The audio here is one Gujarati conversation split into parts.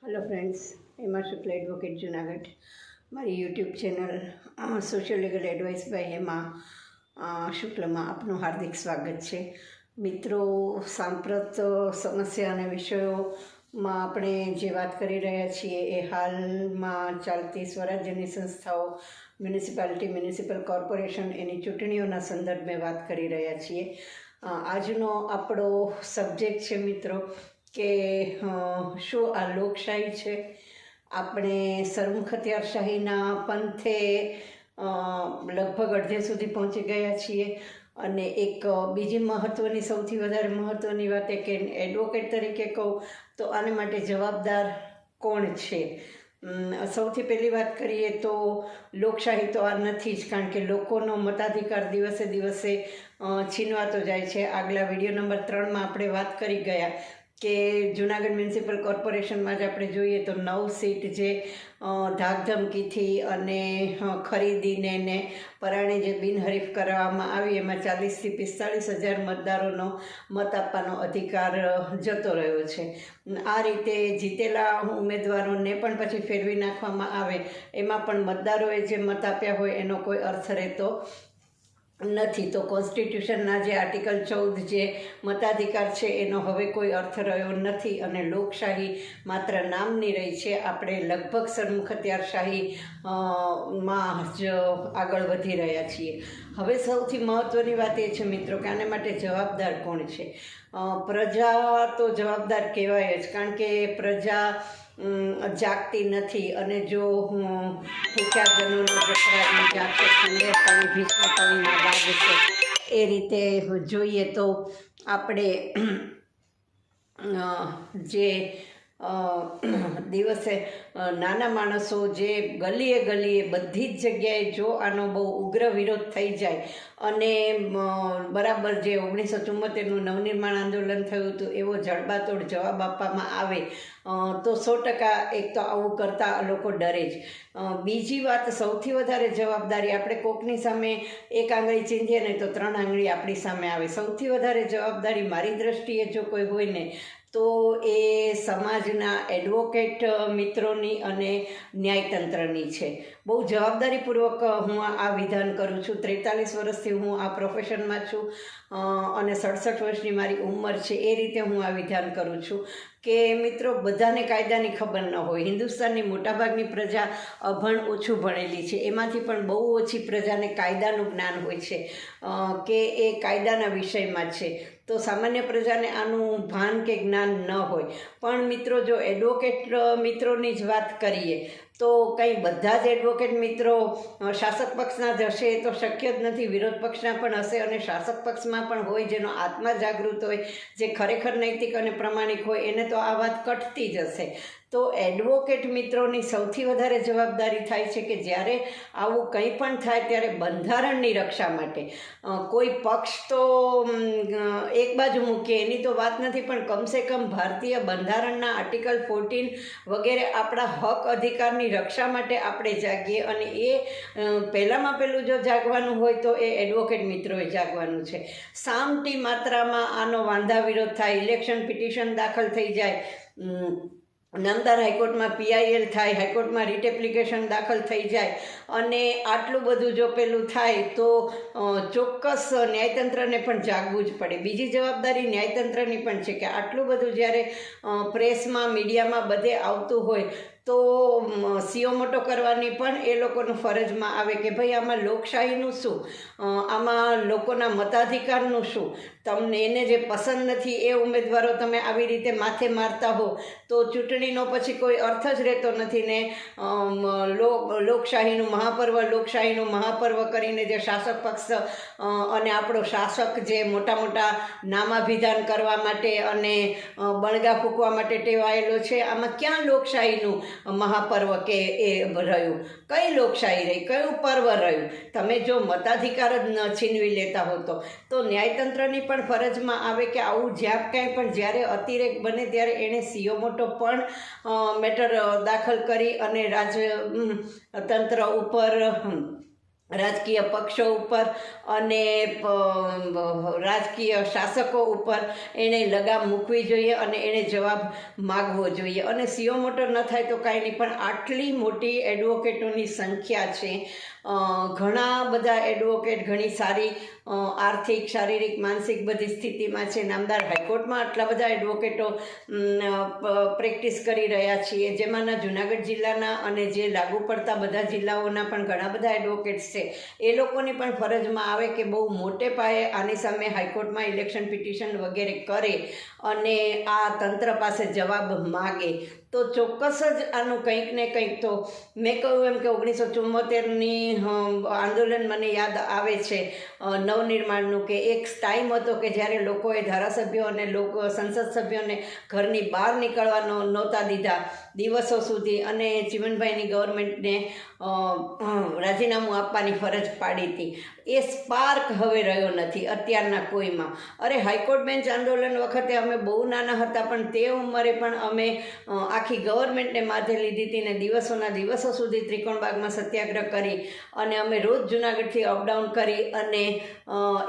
Hello friends, Hema Shukla advocate Junagadh मारी YouTube channel social legal advice by Hema Shukla में आपनु हार्दिक स्वागत है। मित्रों, सांप्रत समस्या अने विषयों में आपणे जे बात करी रह्या छीए ए हाल में चालती स्वराज्यनी संस्थाओं म्युनिसिपालिटी म्युनिसिपल कॉर्पोरेशन एनी चूंटणीओना संदर्भ में बात करी रह्या छीए। आजनो आपणो सब्जेक्ट है मित्रों કે શું આ લોકશાહી છે। આપણે સરમુખત્યારશાહીના પંથે લગભગ અડધે સુધી પહોંચી ગયા છીએ અને એક બીજી મહત્ત્વની સૌથી વધારે મહત્ત્વની વાત એ કે એડવોકેટ તરીકે કહું તો આને માટે જવાબદાર કોણ છે। સૌથી પહેલી વાત કરીએ તો લોકશાહી તો આ નથી જ, કારણ કે લોકોનો મતાધિકાર દિવસે દિવસે છીનવાતો જાય છે। આગલા વિડીયો નંબર 3માં આપણે વાત કરી ગયા કે જૂનાગઢ મ્યુનિસિપલ કોર્પોરેશનમાં જ આપણે જોઈએ તો 9 સીટ જે ધાકધમકીથી અને ખરીદીને ને પરાણે જે બિનહરીફ કરવામાં આવી એમાં 40,000 થી 45,000 મતદારોનો મત આપવાનો અધિકાર જતો રહ્યો છે। આ રીતે જીતેલા ઉમેદવારોને પણ પછી ફેરવી નાખવામાં આવે એમાં પણ મતદારોએ જે મત આપ્યા હોય એનો કોઈ અર્થ રહેતો નથી। તો કોન્સ્ટિટ્યુશનના જે આર્ટિકલ 14 જે મતાધિકાર છે એનો હવે કોઈ અર્થ રહ્યો નથી અને લોકશાહી માત્ર નામની રહી છે। આપણે લગભગ સરમુખત્યારશાહી માં જ આગળ વધી રહ્યા છીએ। હવે સૌથી મહત્ત્વની વાત એ છે મિત્રો કે આને માટે જવાબદાર કોણ છે। પ્રજા તો જવાબદાર કહેવાય જ, કારણ કે પ્રજા જાગતી નથી અને જો ભૂખ્યા જનોનો જઠરાગ્નિ જાગશે ઠંડે પાણી ભીષ્મ પાણીના વાગશે એ રીતે જોઈએ તો આપણે જે દિવસે નાના માણસો જે ગલીએ ગલીએ બધી જ જગ્યાએ જો આનો બહુ ઉગ્ર વિરોધ થઈ જાય અને બરાબર જે 1974નું નવનિર્માણ આંદોલન થયું હતું એવો જડબાતોડ જવાબ આપવામાં આવે તો 100% એક તો આવું કરતા લોકો ડરે જ। બીજી વાત, સૌથી વધારે જવાબદારી આપણે કોકની સામે એક આંગળી ચીંધીએ ને તો 3 આંગળી આપણી સામે આવે। સૌથી વધારે જવાબદારી મારી દ્રષ્ટિએ જો કોઈ હોય ને તો એ સમાજના એડવોકેટ મિત્રોની અને ન્યાયતંત્રની છે। બહુ જવાબદારીપૂર્વક હું આ વિધાન કરું છું। 43 વર્ષથી હું આ પ્રોફેશનમાં છું અને 67 વર્ષની મારી ઉંમર છે। એ રીતે હું આ વિધાન કરું છું કે મિત્રો, બધાને કાયદાની ખબર ન હોય। હિન્દુસ્તાનની મોટાભાગની પ્રજા અભણ ઓછું ભણેલી છે, એમાંથી પણ બહુ ઓછી પ્રજાને કાયદાનું જ્ઞાન હોય છે કે એ કાયદાના વિષયમાં છે। તો સામાન્ય પ્રજાને આનું ભાન કે જ્ઞાન ન હોય। પણ મિત્રો, જો એડવોકેટ મિત્રોની જ વાત કરીએ તો કંઈ બધા જ એડવોકેટ મિત્રો શાસક પક્ષના જ હશે એ તો શક્ય જ નથી। વિરોધ પક્ષના પણ હશે અને શાસક પક્ષમાં પણ હોય જેનો આત્મા જાગૃત હોય, જે ખરેખર નૈતિક અને પ્રમાણિક હોય એને તો આ વાત કટતી જ હશે। તો એડવોકેટ મિત્રોની સૌથી વધારે જવાબદારી થાય છે કે જ્યારે આવું કંઈ પણ થાય ત્યારે બંધારણની રક્ષા માટે કોઈ પક્ષ તો એક બાજુ મૂકીએ એની તો વાત નથી, પણ કમસે કમ ભારતીય બંધારણના આર્ટિકલ 14 વગેરે આપણા હક અધિકારની રક્ષા માટે આપણે જાગીએ અને એ પહેલાંમાં પહેલું જો જાગવાનું હોય તો એ એડવોકેટ મિત્રોએ જાગવાનું છે। સામટી માત્રામાં આનો વાંધા વિરોધ થાય, ઇલેક્શન પિટિશન દાખલ થઈ જાય, નામદાર હાઈકોર્ટમાં PIL થાય, હાઈકોર્ટમાં રીટ એપ્લિકેશન દાખલ થઈ જાય અને આટલું બધું જો પેલું થાય તો ચોક્કસ ન્યાયતંત્રને પણ જાગવું જ પડે। બીજી જવાબદારી ન્યાયતંત્રની પણ છે કે આટલું બધું જ્યારે પ્રેસમાં મીડિયામાં બધે આવતું હોય તો સિયો મોટો કરવાની પણ એ લોકોનું ફરજમાં આવે કે ભાઈ આમાં લોકશાહીનું શું, આમાં લોકોના મતાધિકારનું શું। તમને એને જે પસંદ નથી એ ઉમેદવારો તમે આવી રીતે માથે મારતા હો તો ચૂંટણીનો પછી કોઈ અર્થ જ રહેતો નથી ને લોકશાહીનું મહાપર્વ કરીને જે શાસક પક્ષ અને આપણો શાસક જે મોટા મોટા નામાભિધાન કરવા માટે અને બળગા ફૂંકવા માટે ટેવાયેલો છે, આમાં ક્યાં લોકશાહીનું મહાપર્વ કે એ રહ્યું? કઈ લોકશાહી રહી? કયું પર્વ રહ્યું? તમે જો મતાધિકાર જ ન છીનવી લેતા હો તો ન્યાયતંત્રની પણ ફરજમાં આવે કે આવું જ્યાં કાંઈ પણ જ્યારે અતિરેક બને ત્યારે એણે સિયો મોટો પણ મેટર દાખલ કરી અને રાજતંત્ર ઉપર રાજકીય પક્ષો ઉપર અને રાજકીય શાસકો ઉપર એણે લગામ મૂકવી જોઈએ અને એણે જવાબ માગવો જોઈએ. અને સીઓ મોટો ન થાય તો કાંઈ નહીં, પણ આટલી મોટી એડવોકેટોની સંખ્યા છે, ઘણા બધા એડવોકેટ ઘણી સારી આર્થિક, શારીરિક, માનસિક બધી સ્થિતિમાં છે. નામદાર હાઈકોર્ટમાં આટલા બધા એડવોકેટો પ્રેક્ટિસ કરી રહ્યા છીએ, જેમાંના જુનાગઢ જિલ્લાના અને જે લાગુ પડતા બધા જિલ્લાઓના પણ ઘણા બધા એડવોકેટ્સ છે. એ લોકોની પણ ફરજમાં આવે કે બહુ મોટે પાયે આની સામે હાઈકોર્ટમાં ઇલેક્શન પિટિશન વગેરે કરે અને આ તંત્ર પાસે જવાબ માગે. તો ચોક્કસ જ આનું કંઈક ને કંઈક, તો મેં કહ્યું એમ કે 1974ની આંદોલન મને યાદ આવે છે નવનિર્માણનું, કે એક ટાઈમ હતો કે જ્યારે લોકોએ ધારાસભ્યો અને સંસદ સભ્યોને ઘરની બહાર નીકળવા નહોતા દીધા દિવસો સુધી, અને ચીમનભાઈની ગવર્મેન્ટને રાજીનામું આપવાની ફરજ પાડી હતી. એ સ્પાર્ક હવે રહ્યો નથી અત્યારના કોઈમાં. અરે હાઈકોર્ટ બેન્ચ આંદોલન વખતે અમે બહુ નાના હતા, પણ તે ઉંમરે પણ અમે આખી ગવર્મેન્ટને માથે લીધી હતી ને દિવસોના દિવસો સુધી ત્રિકોણબાગમાં સત્યાગ્રહ કરી, અને અમે રોજ જુનાગઢથી અપડાઉન કરી અને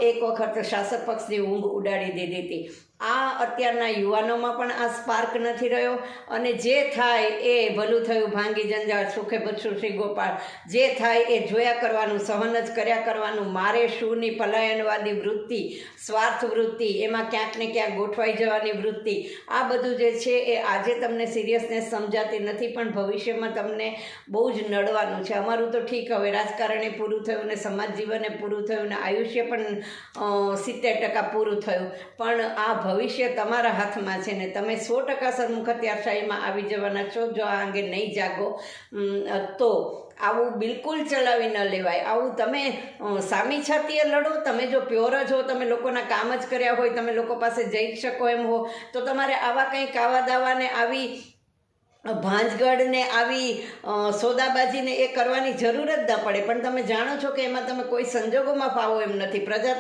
એક વખત શાસક પક્ષની ઊંઘ ઉડાડી દીધી હતી. આ અત્યારના યુવાનોમાં પણ આ સ્પાર્ક નથી રહ્યો. અને જે થાય એ ભલું થયું ભાંગી જંજાળ સુખે બચશું શ્રી ગોપાળ, જે થાય એ જોયા કરવાનું, સહન જ કર્યા કરવાનું. મારે શુંની પલાયનવાદી વૃત્તિ, સ્વાર્થ વૃત્તિ, એમાં ક્યાંક ને ક્યાંક ગોઠવાઈ જવાની વૃત્તિ, આ બધું જે છે એ આજે તમને સિરિયસનેસ સમજાતી નથી, પણ ભવિષ્યમાં તમને બહુ જ નડવાનું છે. અમારું તો ઠીક, હવે રાજકારણે પૂરું થયું ને સમાજ જીવને પૂરું થયું ને આયુષ્ય પણ 70% પૂરું થયું, પણ આ ભવિષ્ય તમારા હાથમાં છે ને તમે 100% સરમુખ હત્યારશાહીમાં આવી જવાના છો જો આ અંગે નહીં જાગો. તો આવું બિલકુલ ચલાવી ન લેવાય. આવું તમે સામી છાતીએ લડો. તમે જો પ્યોર જ હો, તમે લોકોના કામ જ કર્યા હોય, તમે લોકો પાસે જઈ શકો એમ હો, તો તમારે આવા કંઈ કાવા દાવાને આવી ભાંજગઢને આવી સોદાબાજીને એ કરવાની જરૂર જ ન પડે. પણ તમે જાણો છો કે એમાં તમે કોઈ સંજોગોમાં ફાવો એમ નથી. પ્રજા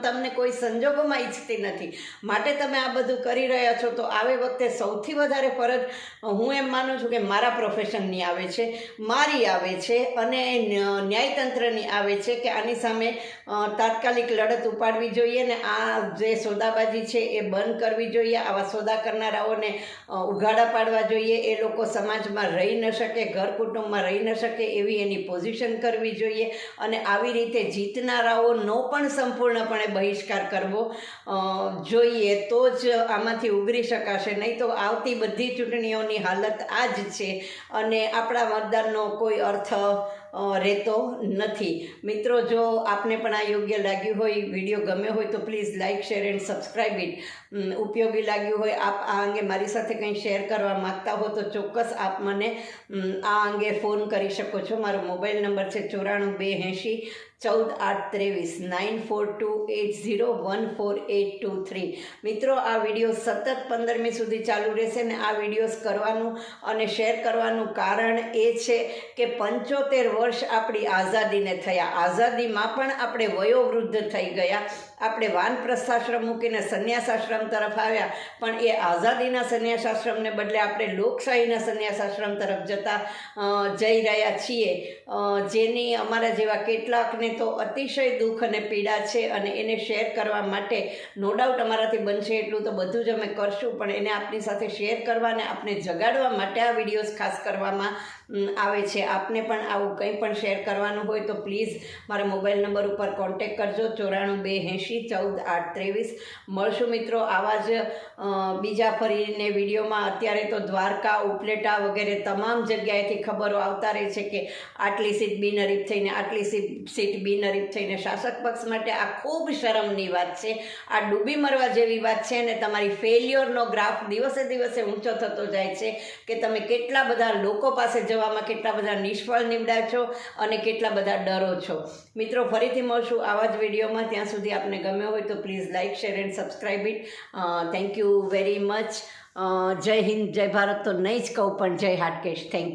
તમને કોઈ સંજોગોમાં ઈચ્છતી નથી, માટે તમે આ બધું કરી રહ્યા છો. તો આવે વખતે સૌથી વધારે ફરજ હું એમ માનું છું કે મારા પ્રોફેશનની આવે છે, મારી આવે છે અને ન્યાયતંત્રની આવે છે કે આની સામે તાત્કાલિક લડત ઉપાડવી જોઈએ ને આ જે સોદાબાજી છે એ બંધ કરવી જોઈએ. આવા સોદા કરનારાઓને ઉઘાડા પાડવા જોઈએ. એ લોકો સમાજમાં રહી ન શકે, ઘર કુટુંબમાં રહી ન શકે એવી એની પોઝિશન કરવી જોઈએ. અને આવી રીતે જીતનારાઓનો પણ સંપૂર્ણપણે બહિષ્કાર કરવો જોઈએ, તો જ આમાંથી ઉગરી શકાશે. નહીં તો આવતી બધી ચૂંટણીઓની હાલત આ જ છે અને આપણા મતદાનનો કોઈ અર્થ રહેતો નથી. મિત્રો, જો આપને પણ આ યોગ્ય લાગ્યું હોય, વિડીયો ગમ્યો હોય તો please like, share and subscribe it. ઉપયોગી લાગ્યું હોય, આપ આ અંગે મારી સાથે કંઈ શેર કરવા માગતા હો તો ચોક્કસ આપ મને આ અંગે ફોન કરી શકો છો. મારો મોબાઈલ નંબર છે 94 280 14 823 9428014823. મિત્રો, આ વિડીયો સતત 15મી સુધી ચાલુ રહેશે ને આ વિડીયોઝ કરવાનું અને શેર કરવાનું કારણ એ છે કે 75 વર્ષ આપણી આઝાદીને થયા. આઝાદીમાં પણ આપણે વયોવૃદ્ધ થઈ ગયા. આપણે વાનપ્રસ્થાશ્રમ મૂકીને સંન્યાસાશ્રમ તરફ આવ્યા, પણ એ આઝાદીના સંન્યાસાશ્રમને બદલે આપણે લોકશાહીના સંન્યાસાશ્રમ તરફ જઈ રહ્યા છીએ, જેની અમારા જેવા કેટલાકને તો અતિશય દુઃખ અને પીડા છે. અને એને શેર કરવા માટે નો ડાઉટ અમારાથી બનશે એટલું તો બધું જ અમે કરશું, પણ એને આપની સાથે શેર કરવા અને આપને જગાડવા માટે આ વિડીયોઝ ખાસ કરવામાં આવે છે. આપને પણ આવું કંઈ પણ શેર કરવાનું હોય તો પ્લીઝ મારા મોબાઈલ નંબર ઉપર કોન્ટેક કરજો 94 280 14 823. મળશું મિત્રો આવા જ બીજા ફરીને વિડીયોમાં. અત્યારે તો દ્વારકા, ઉપલેટા વગેરે તમામ જગ્યાએથી ખબરો આવતા રહે છે કે આટલી સીટ બિનહરીફ થઈને, આટલી સીટ બિનહરીફ થઈને. શાસક પક્ષ માટે આ ખૂબ શરમની વાત છે, આ ડૂબી મરવા જેવી વાત છે. અને તમારી ફેલ્યોરનો ગ્રાફ દિવસે દિવસે ઊંચો થતો જાય છે કે તમે કેટલા બધા લોકો પાસે જવામાં કેટલા બધા નિષ્ફળ નીવડ્યા છો અને કેટલા બધા ડરો છો. મિત્રો, ફરીથી મળશું આવા જ વિડીયોમાં. ત્યાં સુધી આપને ગમ્યો હોય તો please like, share and subscribe it. Thank you very much. જય હિન્દ, જય ભારત તો નહીં જ કહું, પણ જય હાટકેશ. Thank you.